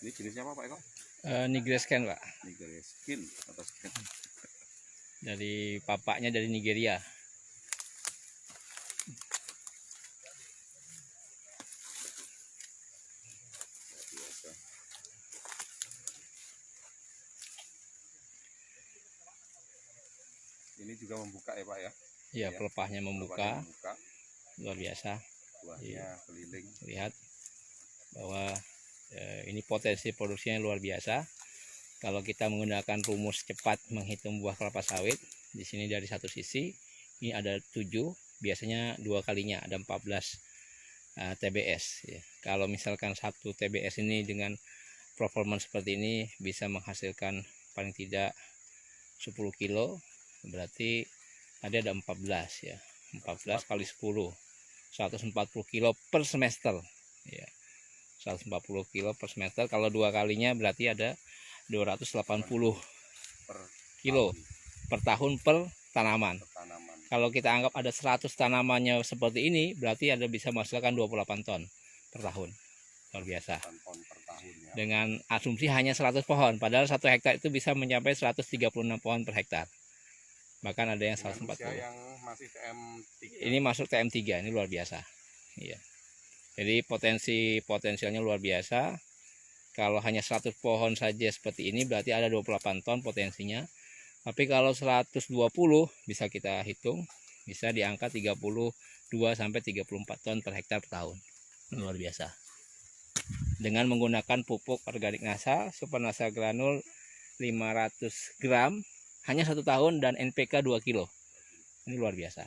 Ini jenisnya apa Pak Eko? Nigresken Pak, Nigresken atau skin. dari papaknya dari Nigeria. Biasa. Ini juga membuka ya Pak ya? Iya, Ya, pelepahnya membuka, luar biasa. buahnya keliling. Lihat bahwa ini potensi produksinya luar biasa. Kalau kita menggunakan rumus cepat menghitung buah kelapa sawit, di sini dari satu sisi ini ada 7, biasanya 2 kalinya ada 14 TBS ya. Kalau misalkan 1 TBS ini dengan performance seperti ini bisa menghasilkan paling tidak 10 kilo, berarti ada 14 ya. 14 kali 10 140 kilo per semester ya. 140 kilo per semester, kalau 2 kalinya berarti ada 280 kilo per tahun per tanaman. Kalau kita anggap ada 100 tanamannya seperti ini, berarti ada bisa menghasilkan 28 ton per tahun. Luar biasa. Dengan asumsi hanya 100 pohon, padahal 1 hektar itu bisa mencapai 136 pohon per hektar. Bahkan ada yang 140. Yang masih TM3. Ini masuk TM3, ini luar biasa. Iya. Jadi potensialnya luar biasa. Kalau hanya 100 pohon saja seperti ini berarti ada 28 ton potensinya. Tapi kalau 120 bisa kita hitung, bisa di angka 32 sampai 34 ton per hektar per tahun. Luar biasa. Dengan menggunakan pupuk organik NASA, Super NASA Granul 500 gram hanya 1 tahun dan NPK 2 kilo. Ini luar biasa.